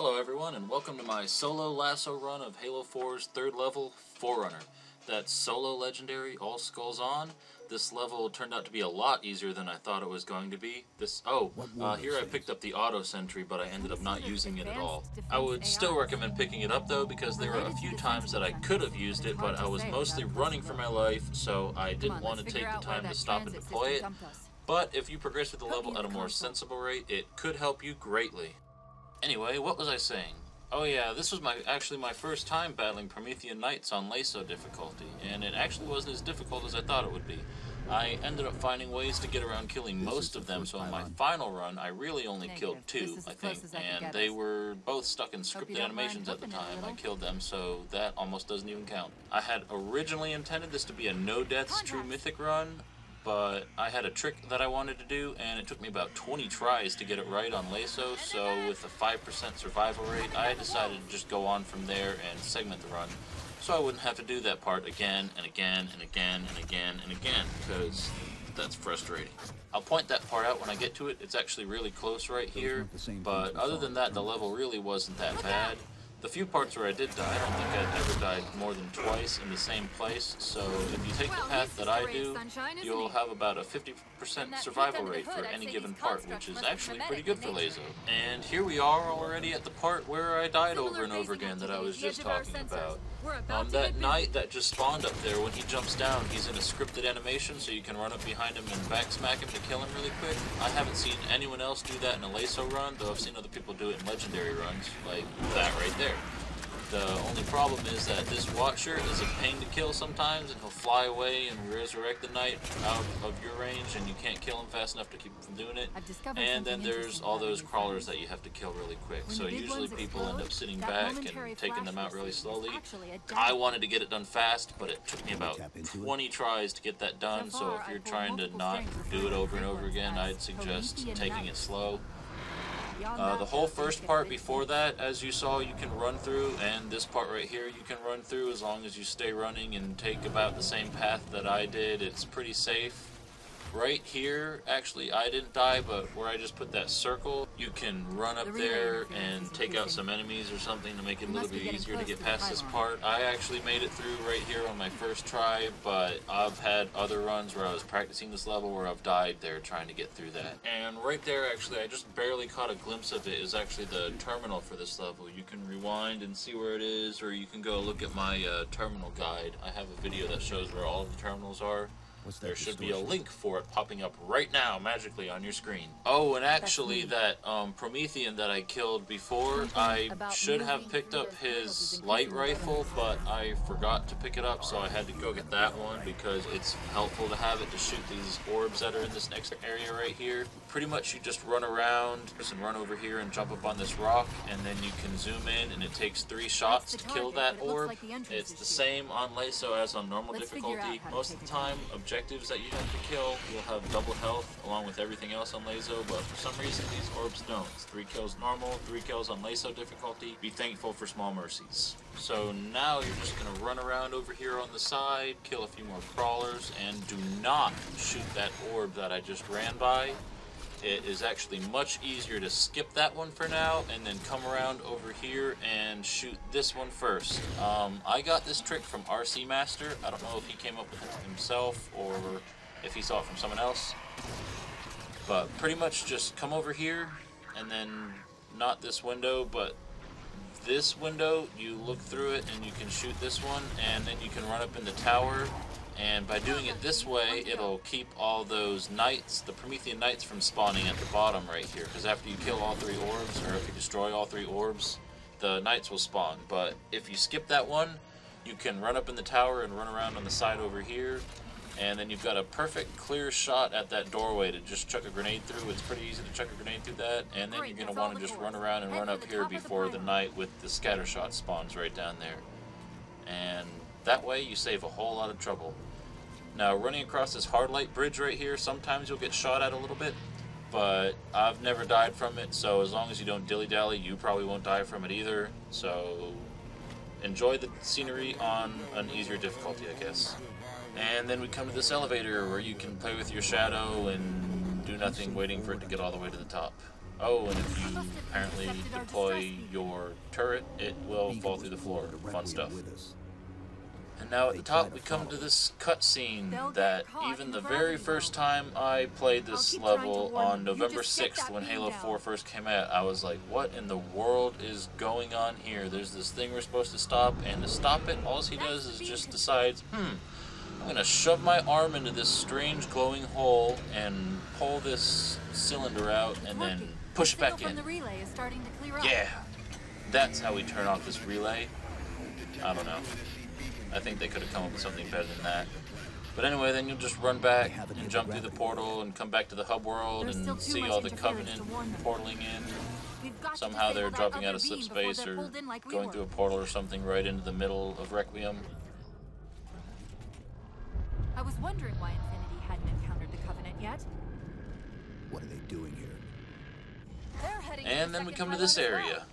Hello everyone, and welcome to my solo lasso run of Halo 4's 3rd level, Forerunner. That's solo legendary, all skulls on. This level turned out to be a lot easier than I thought it was going to be. Here I picked up the auto sentry, but I ended up not using it at all. I would still recommend picking it up though, because there were a few times that I could have used it, but I was mostly running for my life, so I didn't want to take the time to stop and deploy it. But if you progress with the level at a more sensible rate, it could help you greatly. Anyway, what was I saying? Oh yeah, this was actually my first time battling Promethean Knights on LASO difficulty, and it actually wasn't as difficult as I thought it would be. I ended up finding ways to get around killing most of them, so in my final run I really only killed 2, I think, and they were both stuck in scripted animations at the time I killed them, so that almost doesn't even count. I had originally intended this to be a no deaths true Mythic run, but I had a trick that I wanted to do, and it took me about 20 tries to get it right on LASO, so with a 5% survival rate, I decided to just go on from there and segment the run, so I wouldn't have to do that part again and again and again and again and again, because that's frustrating. I'll point that part out when I get to it. It's actually really close right here, but other than that, the level really wasn't that bad. The few parts where I did die, I don't think I'd ever died more than twice in the same place, so if you take the path that I do, you'll have about a 50% survival rate for any given part, which is actually pretty good for LASO. And here we are already at the part where I died over and over again that I was just talking about. That knight that just spawned up there, when he jumps down, he's in a scripted animation, so you can run up behind him and backsmack him to kill him really quick. I haven't seen anyone else do that in a LASO run, though I've seen other people do it in legendary runs, like that right there. The only problem is that this watcher is a pain to kill sometimes, and he'll fly away and resurrect the knight out of your range, and you can't kill him fast enough to keep him from doing it. And then there's all those crawlers that you have to kill really quick, so usually people end up sitting back and taking them out really slowly. I wanted to get it done fast, but it took me about 20 tries to get that done, so if you're trying to not do it over and over again, I'd suggest taking it slow. The whole first part before that, as you saw, you can run through, and this part right here you can run through as long as you stay running and take about the same path that I did. It's pretty safe. Right here, actually I didn't die, but where I just put that circle, you can run up there and take out some enemies or something to make it a little bit easier to get past this part. I actually made it through right here on my first try, but I've had other runs where I was practicing this level where I've died there trying to get through that. And right there, actually, I just barely caught a glimpse of it, is actually the terminal for this level. You can rewind and see where it is, or you can go look at my terminal guide. I have a video that shows where all of the terminals are. There should be a link for it popping up right now magically on your screen. Oh, and actually that Promethean that I killed before, I should have picked up his light rifle, but I forgot to pick it up, so I had to go get that one because it's helpful to have it to shoot these orbs that are in this next area right here. Pretty much you just run around and run over here and jump up on this rock, and then you can zoom in, and it takes 3 shots to kill that orb. It's the same on LASO as on normal difficulty. Most of the time, objectives that you have to kill will have double health along with everything else on LASO, but for some reason these orbs don't. It's 3 kills normal, 3 kills on LASO difficulty. Be thankful for small mercies. So now you're just going to run around over here on the side, kill a few more crawlers, and do not shoot that orb that I just ran by. It is actually much easier to skip that one for now and then come around over here and shoot this one first. I got this trick from RC Master. I don't know if he came up with it himself or if he saw it from someone else. But pretty much just come over here and then not this window, but this window, you look through it and you can shoot this one, and then you can run up in the tower. And by doing it this way, it'll keep all those knights, the Promethean knights, from spawning at the bottom right here. Because after you kill all 3 orbs, or if you destroy all 3 orbs, the knights will spawn. But if you skip that one, you can run up in the tower and run around on the side over here. And then you've got a perfect clear shot at that doorway to just chuck a grenade through. It's pretty easy to chuck a grenade through that. And then you're going to want to just run around and run up here before the knight with the scatter shot spawns right down there. And that way you save a whole lot of trouble. Now, running across this hard light bridge right here, sometimes you'll get shot at a little bit, but I've never died from it, so as long as you don't dilly-dally, you probably won't die from it either. So enjoy the scenery on an easier difficulty, I guess. And then we come to this elevator where you can play with your shadow and do nothing, waiting for it to get all the way to the top. Oh, and if you apparently deploy your turret, it will fall through the floor. Fun stuff. And now at the top we come to this cutscene that even the very first time I played this level on November 6th when Halo 4 first came out, I was like, what in the world is going on here? There's this thing we're supposed to stop, and to stop it, all he does is just decides, I'm going to shove my arm into this strange glowing hole and pull this cylinder out and then push it back in. Yeah, that's how we turn off this relay. I don't know. I think they could have come up with something better than that. But anyway, then you'll just run back and jump through the portal and come back to the hub world and see all the Covenant portaling in. Somehow they're dropping out of slip space or going through a portal or something right into the middle of Requiem. I was wondering why Infinity hadn't encountered the Covenant yet. What are they doing here? And then we come to this area.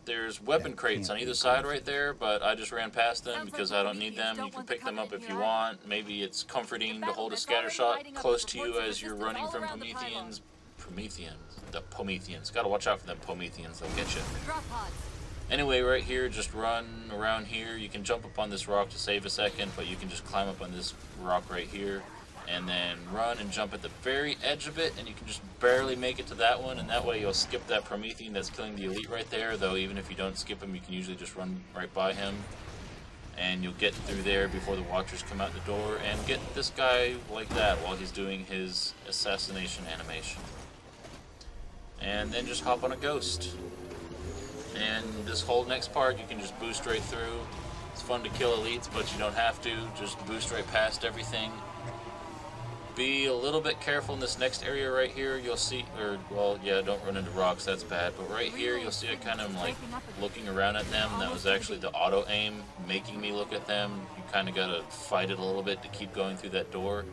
There's weapon crates on either side right there, but I just ran past them because I don't need them. You can pick them up if you want. Maybe it's comforting to hold a scatter shot close to you as you're running from Prometheans. The Prometheans. Gotta watch out for them Prometheans, they'll get you. Anyway, right here, just run around here. You can jump up on this rock to save a second, but you can just climb up on this rock right here. And then run and jump at the very edge of it, and you can just barely make it to that one, and that way you'll skip that Promethean that's killing the elite right there, though even if you don't skip him, you can usually just run right by him. And you'll get through there before the Watchers come out the door, and get this guy like that while he's doing his assassination animation. And then just hop on a ghost. And this whole next part, you can just boost right through. It's fun to kill elites, but you don't have to. Just boost right past everything. Be a little bit careful in this next area right here. You'll see, or well, yeah, don't run into rocks, that's bad. But right here, you'll see I kind of like looking around at them. That was actually the auto aim making me look at them. You kind of gotta fight it a little bit to keep going through that door.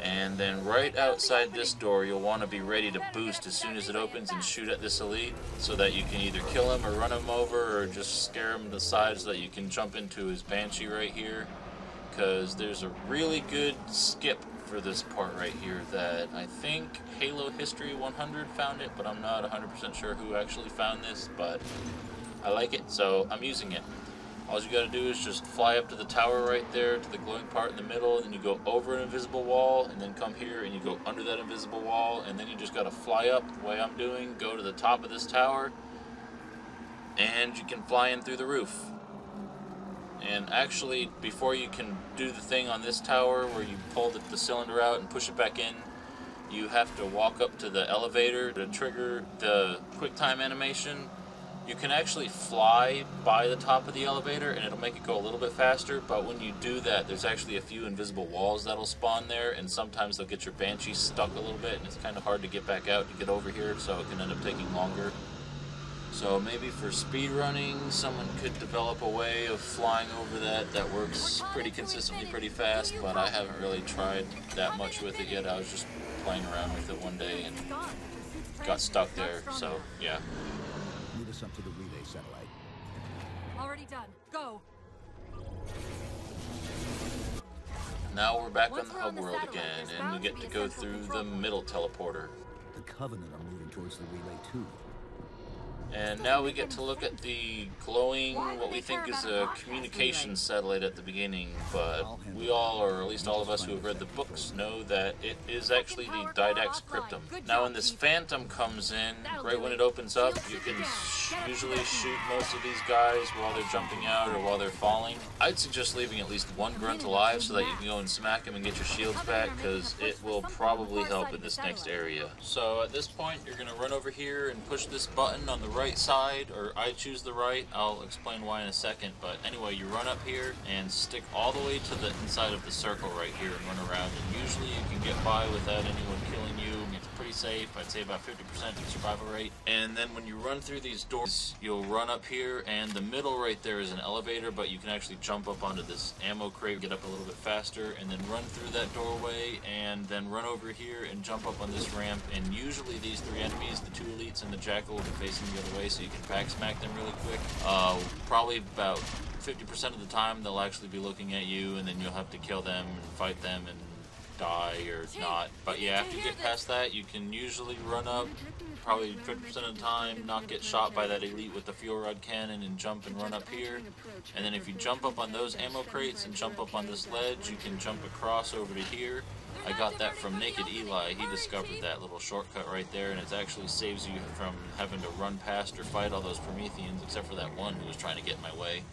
And then right outside this door, you'll want to be ready to boost as soon as it opens and shoot at this elite, so that you can either kill him or run him over, or just scare him to the side so that you can jump into his Banshee right here. Because there's a really good skip for this part right here that I think Halo History 100 found it, but I'm not 100% sure who actually found this, but I like it, so I'm using it. All you gotta do is just fly up to the tower right there, to the glowing part in the middle, and then you go over an invisible wall, and then come here and you go under that invisible wall, and then you just gotta fly up the way I'm doing, go to the top of this tower, and you can fly in through the roof. And actually, before you can do the thing on this tower where you pull the cylinder out and push it back in, you have to walk up to the elevator to trigger the quick time animation. You can actually fly by the top of the elevator and it'll make it go a little bit faster, but when you do that, there's actually a few invisible walls that'll spawn there, and sometimes they'll get your Banshee stuck a little bit, and it's kind of hard to get back out to get over here, so it can end up taking longer. So maybe for speedrunning, someone could develop a way of flying over that works pretty consistently, pretty fast, but I haven't really tried that much with it yet. I was just playing around with it one day and got stuck there, so yeah. Move us up to the relay satellite. Already done. Go. Now we're back on the hub world again, and we get to go through the middle teleporter. The Covenant are moving towards the relay too. And now we get to look at the glowing, what we think is a communications satellite at the beginning, but we all, or at least all of us who have read the books, know that it is actually the Didax Cryptum. Now when this Phantom comes in, right when it opens up, you can usually shoot most of these guys while they're jumping out or while they're falling. I'd suggest leaving at least one grunt alive so that you can go and smack him and get your shields back, because it will probably help in this next area. So at this point, you're going to run over here and push this button on the right side, or I choose the right. I'll explain why in a second, but anyway, you run up here and stick all the way to the inside of the circle right here and run around, and usually you can get by without anyone killing you. It's pretty safe. I'd say about 50% survival rate. And then when you run through these doors, you'll run up here, and the middle right there is an elevator, but you can actually jump up onto this ammo crate, get up a little bit faster, and then run through that doorway, and then run over here and jump up on this ramp. And usually these three enemies, the two elites and the jackal, will be facing the other way, so you can back smack them really quick. Probably about 50% of the time they'll actually be looking at you, and then you'll have to kill them and fight them and die or not. But yeah, after you get past that, you can usually run up probably 50% of the time, not get shot by that elite with the fuel rod cannon, and jump and run up here. And then if you jump up on those ammo crates and jump up on this ledge, you can jump across over to here. I got that from Naked Eli. He discovered that little shortcut right there, and it actually saves you from having to run past or fight all those Prometheans, except for that one who was trying to get in my way.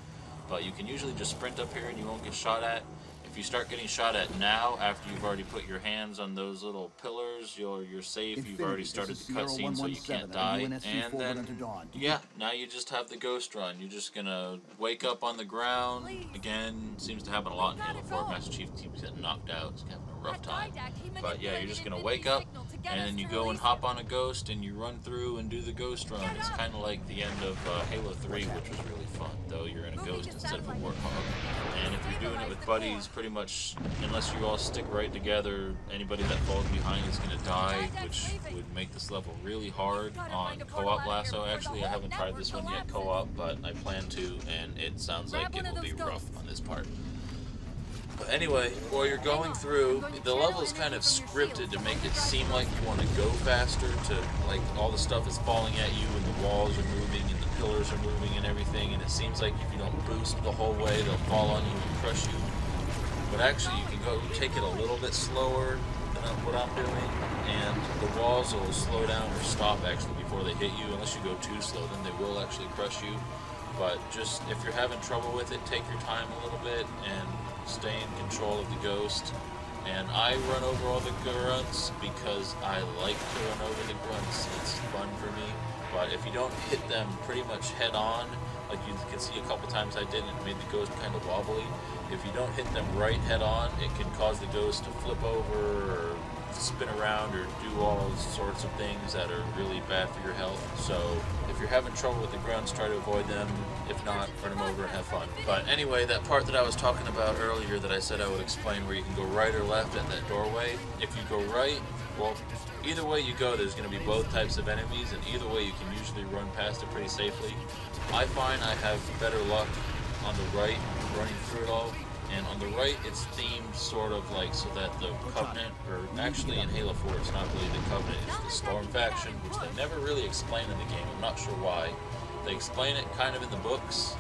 But you can usually just sprint up here and you won't get shot at. If you start getting shot at now, after you've already put your hands on those little pillars, you're safe. Infinity, you've already started the cutscene, so you can't die. And then, yeah, now you just have the ghost run. You're just gonna wake up on the ground. Again, seems to happen a lot in Halo 4. Master Chief keeps getting knocked out. He's having a rough time. But yeah, you're just gonna wake up, and then you go and hop on a ghost, and you run through and do the ghost run. It's kind of like the end of Halo 3, which was really fun, though you're in a ghost instead of a warthog. And if you're doing it with buddies, pretty much, unless you all stick right together, anybody that falls behind is going to die, which would make this level really hard on co-op lasso. Actually, I haven't tried this one yet co-op, but I plan to, and it sounds like it will be rough on this part. But anyway, while you're going through, the level is kind of scripted to make it seem like you want to go faster, to like all the stuff is falling at you and the walls are moving and the pillars are moving and everything, and it seems like if you don't boost the whole way, they'll fall on you and crush you. But actually, you can go take it a little bit slower than what I'm doing, and the walls will slow down or stop actually before they hit you. Unless you go too slow, then they will actually crush you. But just if you're having trouble with it, take your time a little bit and stay in control of the ghost. And I run over all the grunts because I like to run over the grunts. It's fun for me. But if you don't hit them pretty much head on, like you can see a couple times I did, and it made the ghost kind of wobbly. If you don't hit them right head on, it can cause the ghost to flip over or spin around or do all sorts of things that are really bad for your health. So if you're having trouble with the grunts, try to avoid them. If not, run them over and have fun. But anyway, that part that I was talking about earlier that I said I would explain, where you can go right or left at that doorway. If you go right, well, either way you go, there's going to be both types of enemies, and either way you can usually run past it pretty safely. I find I have better luck on the right, running through it all. And on the right, it's themed sort of like so that the Covenant, or actually in Halo 4, it's not really the Covenant, it's the Storm faction, which they never really explain in the game. I'm not sure why. They explain it kind of in the books.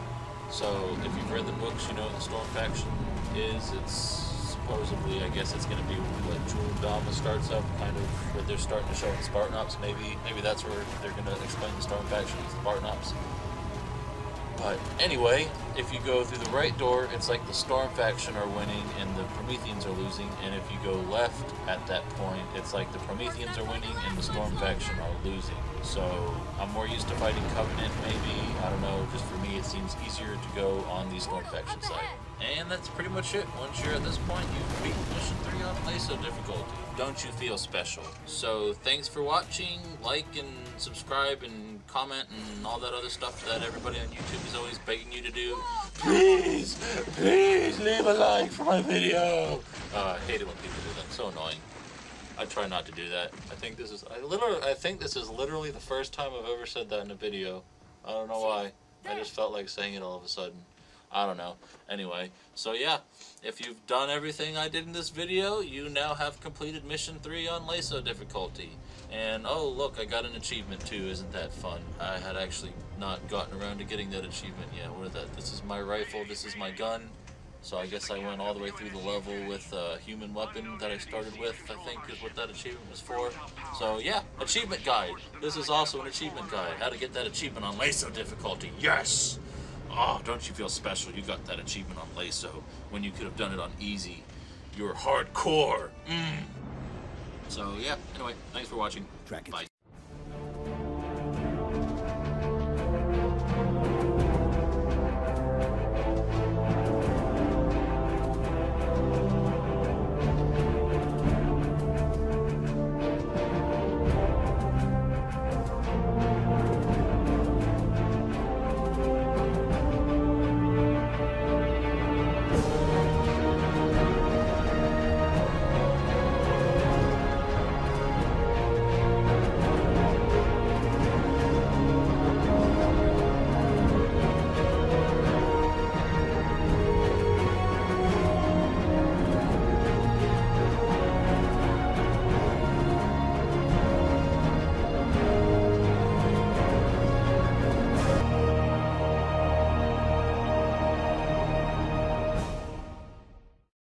So if you've read the books, you know what the Storm faction is. It's supposedly, I guess it's going to be what Jewel Dama starts up, kind of what they're starting to show in Spiartanops. Maybe that's where they're going to explain the Storm faction is Spiartanops. But anyway, if you go through the right door, it's like the Storm faction are winning and the Prometheans are losing. And if you go left at that point, it's like the Prometheans are winning and the Storm faction are losing. So I'm more used to fighting Covenant, maybe. I don't know, just for me it seems easier to go on the Storm faction side. And that's pretty much it. Once you're at this point, you've beaten Mission 3 on LASO difficulty. Don't you feel special? So thanks for watching. Like and subscribe and comment and all that other stuff that everybody on YouTube is always begging you to do. Please leave a like for my video. I hate it when people do that. It's so annoying. I try not to do that. I think this is literally the first time I've ever said that in a video. I don't know why. I just felt like saying it all of a sudden. I don't know. Anyway, so yeah, if you've done everything I did in this video, you now have completed Mission 3 on LASO difficulty. And oh look, I got an achievement too, isn't that fun? I had actually not gotten around to getting that achievement yet. What is that? This is my rifle, this is my gun. So I guess I went all the way through the level with a human weapon that I started with, I think is what that achievement was for. So yeah, achievement guide. This is also an achievement guide. How to get that achievement on LASO difficulty. Yes! Oh, don't you feel special? You got that achievement on LASO when you could have done it on easy. You're hardcore. So yeah, anyway, thanks for watching. Bye.